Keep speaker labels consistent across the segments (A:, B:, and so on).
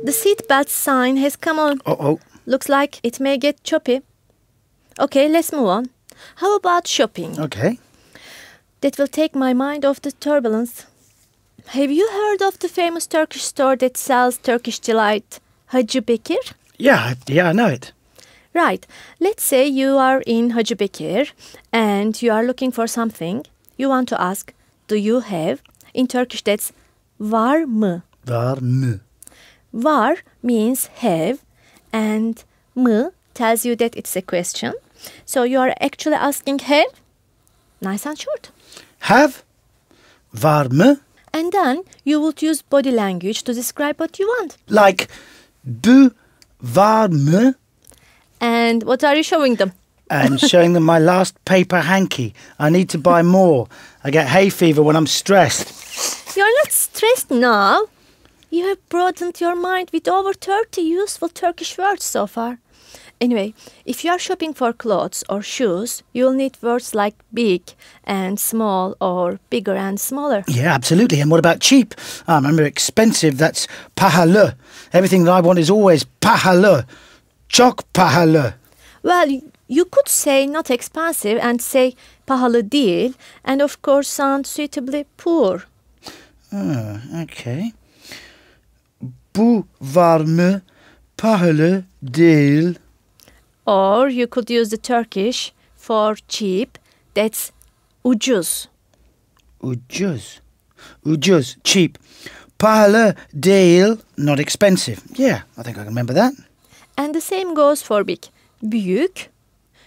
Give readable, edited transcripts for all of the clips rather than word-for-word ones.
A: The seatbelt sign has come on.
B: Uh-oh.
A: Looks like it may get choppy. Okay, let's move on. How about shopping?
B: Okay.
A: That will take my mind off the turbulence. Have you heard of the famous Turkish store that sells Turkish delight, Hacı Bekir?
B: Yeah, I know it.
A: Right. Let's say you are in Hacı Bekir and you are looking for something. You want to ask, do you have? In Turkish that's var mı?
B: Var mı?
A: Var means have and mı tells you that it's a question. So you are actually asking have. Nice and short.
B: Have? Var mı?
A: And then you would use body language to describe what you want.
B: Like, bu var mı?
A: And what are you showing them?
B: I'm showing them my last paper hanky. I need to buy more. I get hay fever when I'm stressed.
A: You're not stressed now. You have broadened your mind with over 30 useful Turkish words so far. Anyway, if you are shopping for clothes or shoes, you'll need words like big and small or bigger and smaller.
B: Yeah, absolutely. And what about cheap? I remember expensive, that's pahalı. Everything that I want is always pahalı. Çok pahalı.
A: Well, you could say not expensive and say pahalı değil, and of course sound suitably poor.
B: Oh, okay. Bu var mı? Pahalı değil.
A: Or you could use the Turkish for cheap, that's ucuz.
B: Ucuz. Ucuz, cheap. Pahalı değil, not expensive. Yeah, I think I can remember that.
A: And the same goes for big. Büyük.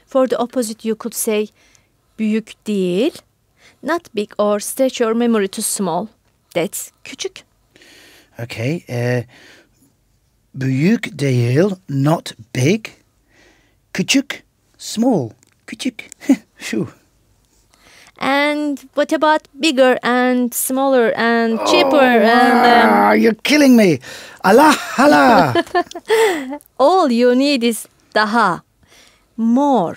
A: For the opposite you could say büyük değil, not big or stretch your memory too small. That's küçük.
B: Okay, büyük değil, not big. Küçük, small. Küçük. Phew.
A: And what about bigger and smaller and cheaper and...
B: You're killing me. Allah, Allah.
A: all you need is daha. More.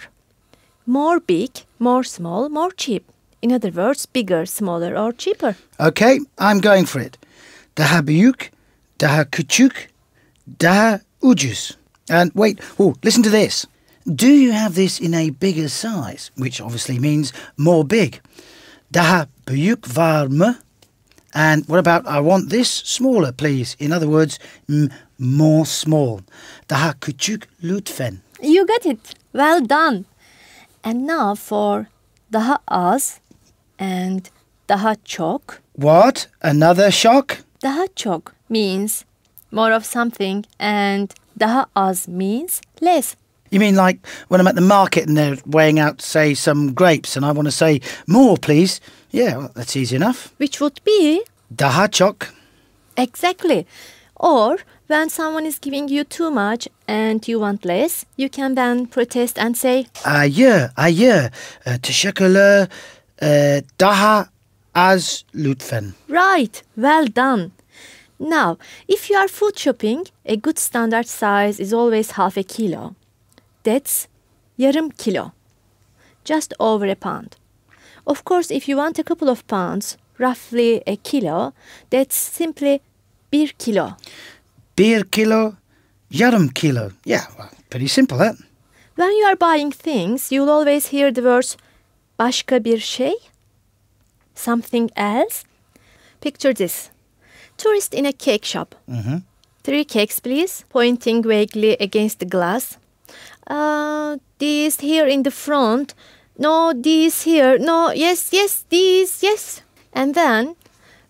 A: More big, more small, more cheap. In other words, bigger, smaller or cheaper.
B: Okay, I'm going for it. Daha büyük, daha küçük, daha ucuz. And wait, listen to this. Do you have this in a bigger size? Which obviously means more big. Daha büyük var mı? And what about I want this smaller, please? In other words, more small. Daha küçük lütfen.
A: You got it. Well done. And now for daha az and daha çok.
B: What? Another shock?
A: Daha çok means more of something and daha az means less.
B: You mean like when I'm at the market and they're weighing out, say, some grapes and I want to say, more, please? Yeah, well, that's easy enough.
A: Which would be?
B: Daha çok.
A: Exactly. Or when someone is giving you too much and you want less, you can then protest and say,
B: Hayır. Teşekkürler. Daha az lütfen.
A: Right, well done. Now, if you are food shopping, a good standard size is always half a kilo. That's yarım kilo, just over a pound. Of course, if you want a couple of pounds, roughly a kilo, that's simply bir kilo.
B: Bir kilo, yarım kilo. Yeah, well, pretty simple, that.
A: When you are buying things, you'll always hear the words başka bir şey, something else. Picture this. Tourist in a cake shop.
B: Mm-hmm.
A: 3 cakes, please, pointing vaguely against the glass. These here in the front. No, these here. No, yes, these, yes. And then,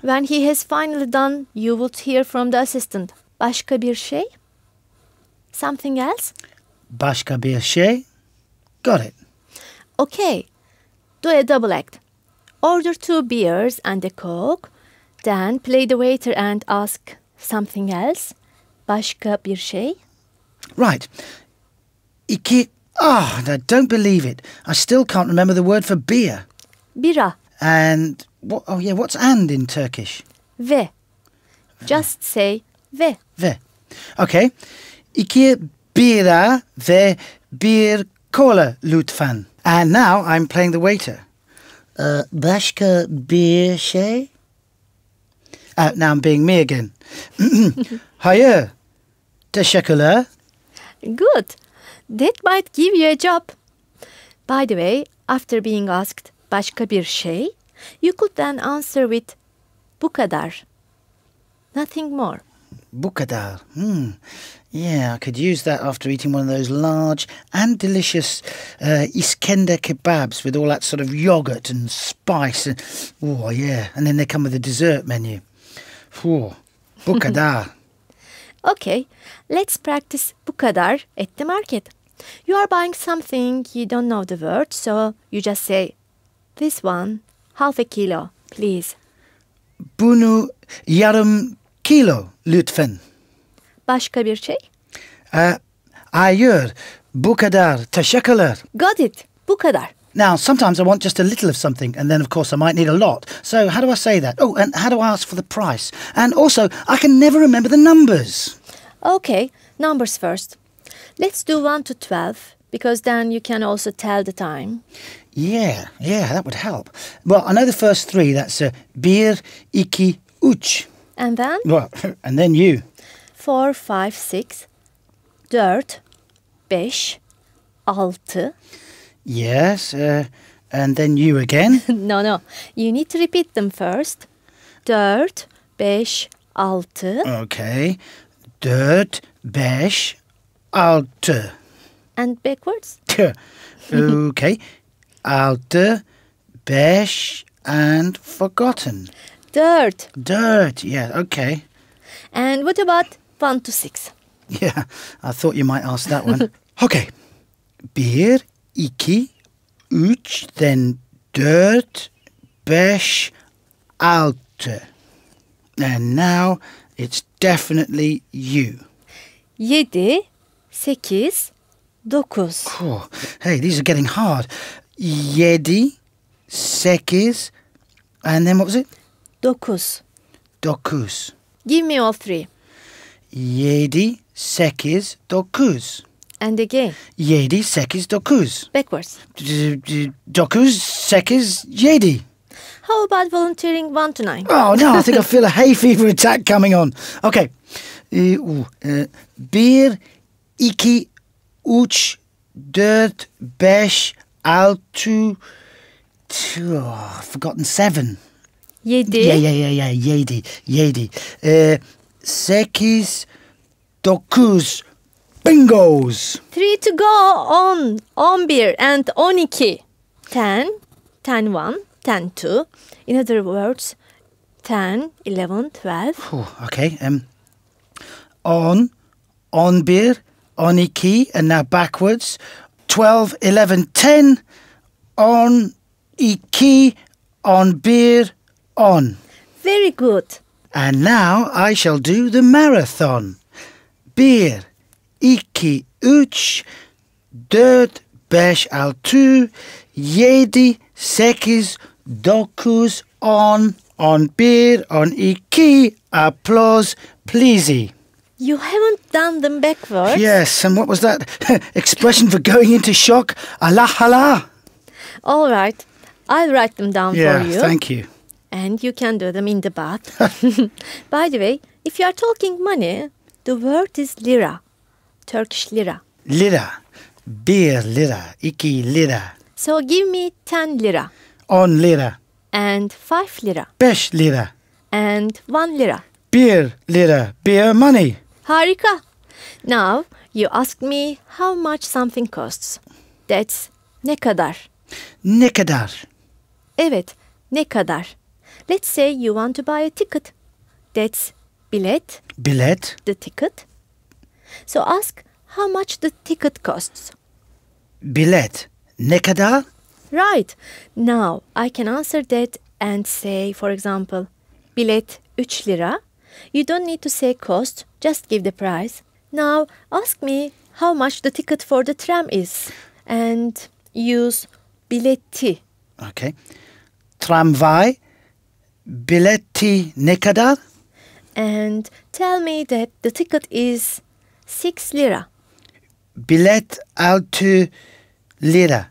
A: when he has finally done, you would hear from the assistant. Başka bir şey? Something else?
B: Başka bir şey? Got it.
A: Okay, do a double act. Order 2 beers and a Coke. Then play the waiter and ask something else. Başka bir şey?
B: Right. I don't believe it. I still can't remember the word for beer.
A: Bira.
B: And, what's and in Turkish?
A: Ve. Just say ve.
B: Ve. Okay. 2 bira ve bir kola lütfen. And now I'm playing the waiter. Başka bir şey? Now I'm being me again. Hayır. Teşekkürler.
A: Good. That might give you a job. By the way, after being asked başka bir şey, you could then answer with bu kadar. Nothing more.
B: Bu kadar. Yeah, I could use that after eating one of those large and delicious Iskender kebabs with all that sort of yogurt and spice. Oh, yeah. And then they come with a dessert menu. Oh, bu kadar.
A: Okay, let's practice bu kadar at the market. You are buying something, you don't know the word, so you just say, this one, half a kilo, please.
B: Bunu yarım kilo lütfen.
A: Başka bir şey?
B: Hayır, bu kadar. Teşekkürler.
A: Got it. Bu kadar.
B: Now, sometimes I want just a little of something, and then, of course, I might need a lot. So how do I say that? Oh, and how do I ask for the price? And also, I can never remember the numbers.
A: Okay, numbers first. Let's do 1 to 12, because then you can also tell the time.
B: Yeah, that would help. Well, I know the first three. That's bir, iki, üç.
A: And then?
B: Well, and then you.
A: 4, 5, 6, 4, 5, 6.
B: Yes, and then you again.
A: No. You need to repeat them first. 4, 5, 6.
B: Okay. 4, 5, 6.
A: And backwards?
B: Okay. 6, 5, and forgotten.
A: Dirt.
B: Yeah, okay.
A: And what about 1 to 6?
B: Yeah, I thought you might ask that one. Okay. Bir, iki, üç, then 4, 5, 6. And now it's definitely you.
A: 7, 8, 9.
B: Oh, hey, these are getting hard. 7, 8, and then what was it?
A: 9.
B: 9.
A: Give me all three.
B: 7, 8, 9.
A: And again.
B: 7, 8, 9.
A: Backwards.
B: 9, 8, 7.
A: How about volunteering 1 to 9?
B: Oh, no, I think I feel a hay fever attack coming on. Okay. Bir, iki, üç, dört, beş, altı, I've forgotten 7.
A: 7.
B: Yeah. Yedi. 8, 9. Bingos.
A: 3 to go on. 11 and 12. 10, 10, 1, 10, 2. In other words, 10, 11, 12.
B: Oh, okay. On, 11, 12, and now backwards. 12, 11, 10. On, 2, on, beer, on.
A: Very good.
B: And now I shall do the marathon. Bir, iki, üç, dört, beş, altı, yedi, sekiz, dokuz, on bir, on iki, applause, pleasey.
A: You haven't done them backwards.
B: Yes, and what was that expression for going into shock? Allah Allah.
A: All right. I'll write them down
B: Yeah,
A: for you.
B: thank you.
A: And you can do them in the bath. By the way, if you are talking money, the word is lira. Turkish lira.
B: Lira. Bir lira. İki lira.
A: So give me 10 lira.
B: 10 lira.
A: And 5 lira.
B: 5 lira.
A: And 1 lira.
B: Bir lira. Beer money.
A: Harika. Now, you asked me how much something costs. That's ne kadar.
B: Ne kadar?
A: Evet, ne kadar. Let's say you want to buy a ticket. That's bilet,
B: Bilet.
A: the ticket. So ask how much the ticket costs.
B: Bilet. Ne kadar?
A: Right. Now, I can answer that and say, for example, bilet 3 lira. You don't need to say cost, just give the price. Now, ask me how much the ticket for the tram is and use bileti.
B: Okay. Tramvay. Bileti ne kadar?
A: And tell me that the ticket is 6 lira.
B: Bilet 6 lira.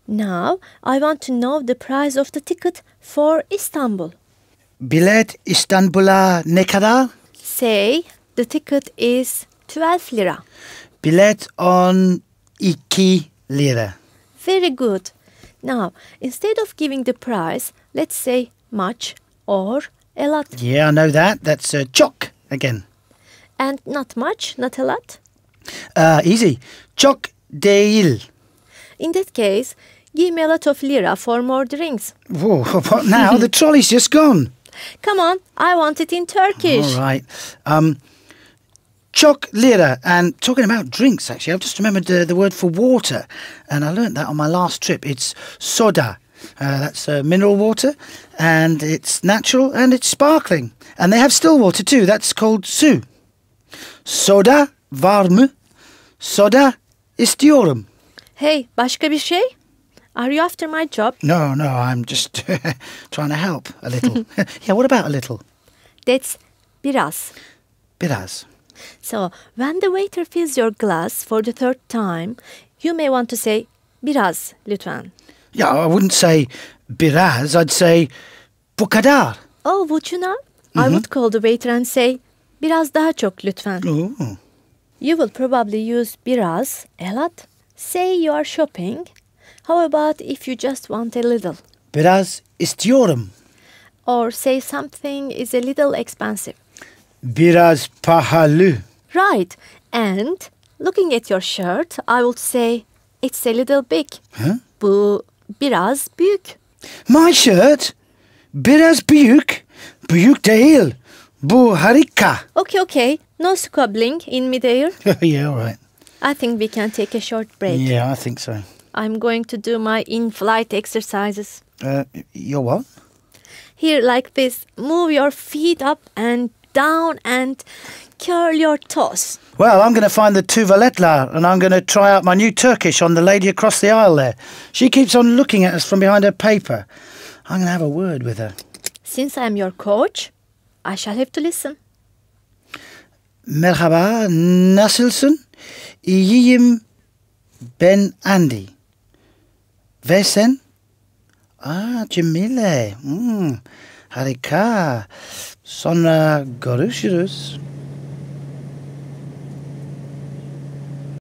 A: Now, I want to know the price of the ticket for Istanbul.
B: Bilet İstanbul'a ne kadar?
A: Say the ticket is 12 lira.
B: Bilet 12 lira.
A: Very good. Now, instead of giving the price, let's say much or a lot.
B: Yeah, I know that. That's çok again.
A: And not much, not a lot.
B: Easy. Çok değil.
A: In that case, give me a lot of lira for more drinks.
B: Whoa, what now? The trolley's just gone.
A: Come on, I want it in Turkish.
B: All right. Çok lira. And talking about drinks, actually, I've just remembered the word for water. And I learnt that on my last trip. It's soda. That's mineral water. And it's natural and it's sparkling. And they have still water too. That's called su. Soda var mı? Soda istiyorum.
A: Hey, başka bir şey? Are you after my job?
B: No, I'm just trying to help a little. Yeah, what about a little?
A: That's biraz.
B: Biraz.
A: So, when the waiter fills your glass for the third time, you may want to say biraz lütfen.
B: Yeah, I wouldn't say biraz, I'd say bu kadar.
A: Oh, would you know? I would call the waiter and say biraz daha çok lütfen.
B: Ooh.
A: You will probably use biraz a lot. Say you are shopping. How about if you just want a little?
B: Biraz istiyorum.
A: Or say something is a little expensive.
B: Biraz pahalı.
A: Right. And looking at your shirt, I would say it's a little big.
B: Huh?
A: Bu biraz büyük.
B: My shirt? Biraz büyük. Büyük değil. Bu harika.
A: Okay. No squabbling in midair.
B: Yeah, all right.
A: I think we can take a short break.
B: Yeah, I think so.
A: I'm going to do my in-flight exercises.
B: Your what?
A: Here, like this. Move your feet up and down and curl your toes.
B: Well, I'm going to find the tuvaletler and I'm going to try out my new Turkish on the lady across the aisle there. She keeps on looking at us from behind her paper. I'm going to have a word with her.
A: Since I'm your coach, I shall have to listen.
B: Merhaba, nasılsın? İyiyim, ben Andy. Ve sen? Cemile. Harika. Sonra görüşürüz.